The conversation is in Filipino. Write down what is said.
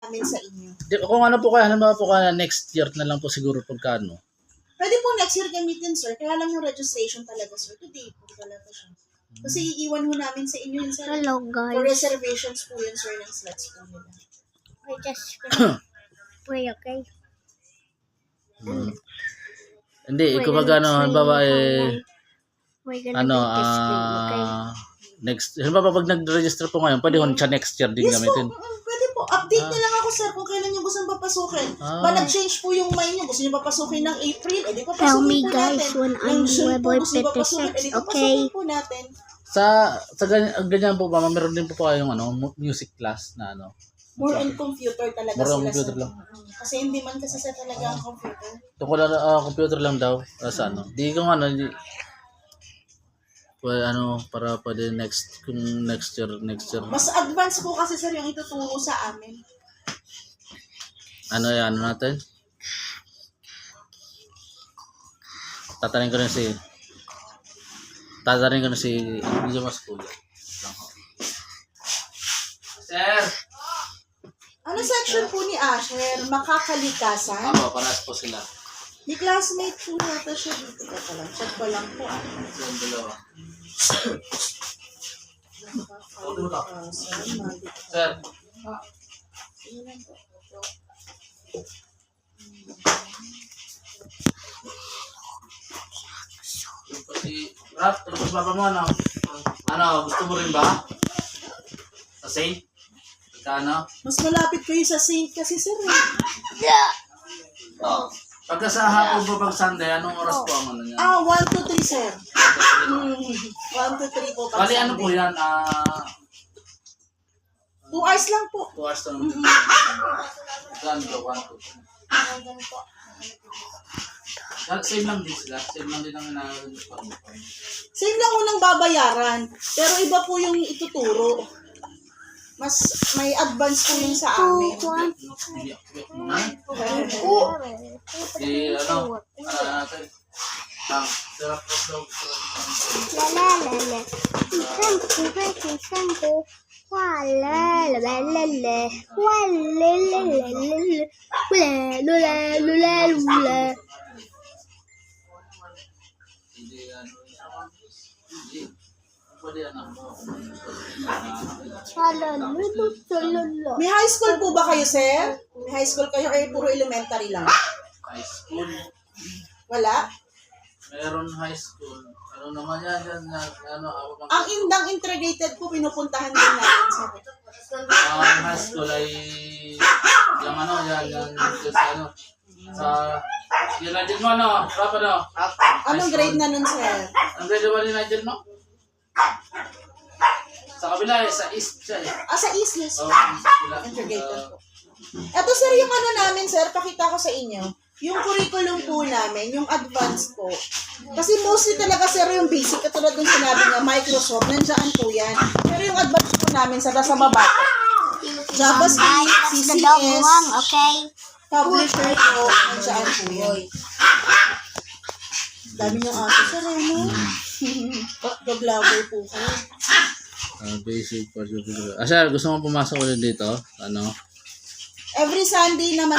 namin sa inyo. Kung ano po kaya, halimbawa po kaya next year na lang po siguro pagkano. Pwede po next year gamitin, sir. Kaya lang yung registration talaga, sir. Today po talaga siya. Kasi iiwan mo namin sa inyo yun, sir. Hello, For guys. reservations po yun, sir, ng slots po nila. I just pray, okay? Hindi, kumbaga halimbawa We're gonna do this game, okay? next, halimbawa pag nag-register po ngayon, pwede siya next year din Yes po, gamitin. pwede po. Update na lang ako, sir, kung kailan nyo gusto papasukin. Nag-change po yung mind nyo. Gusto nyo papasukin ng April, edi papasukin Tell me, po guys, natin. when Ng I'm June po, level gusto nyo papasukin, 56, edi okay? papasukin po natin. Sa ganyan po ba, meron din po kayong music class na More on computer talaga More on sila, computer sir. lang. Kasi hindi man kasi sir talaga ang computer. Tungkol computer lang daw sa Di ko hindi para pwede next year. Mas advanced po kasi sir yung ituturo sa amin. Natin? Tatanin ko na si hindi mas cool. Sir! Ano section po ni Asher? Makakalikasan? Paras po sila. Di classmate po nata siya dito. Teka lang, check ko lang po. Yung dalawa. Makakalikasan, Sir! Yung pati, Rap, tulog sa papa mo, gusto mo rin ba? Sa Saint? Pagka Mas malapit kayo sa Saint kasi sir. Pagka sa hapon po pag Sunday, anong oras po ang niya? 1 to 3 sir. 1 to 3 po pag Bali, ano po Sunday. yan? 2 hours lang po. 2 hours lang. Saan po? 1 to 3. Same lang din sila. Same lang din ang Same lang unang babayaran. Pero iba po yung ituturo. Mas may advance po yung sa amin. natin. Sarap po daw. La la la la. Shampoo. Wala la la la la. Wala la la la la. Wala la la la la. May high school po ba kayo, sir? May high school kayo or puro elementary lang? High school. Wala? Meron high school. Ano naman yan? Ang indang integrated po, pinupuntahan din natin, sir. Ang high school ay yung yung Nigel mo, Rapa, Anong grade na nun, sir? Ang grade ba ni Nigel mo? Sa kabila sa east siya Sa East, yes. Integrated po. Integrated. Ito, sir, yung namin, sir, pakita ko sa inyo. Yung curriculum po namin, yung advanced po. Kasi mostly talaga, sir, yung basic, katulad ng sinabi niya, Microsoft, nandiyan po yan. Pero yung advanced po namin, sir, nasa baba po. JavaScript, CCS, Okay? Publisher po, nandiyan po yan. Dami yung aso, sir, ano? Gag-lover po kayo. Basic. Sir, gusto mo pumasok ulit dito? Every Sunday naman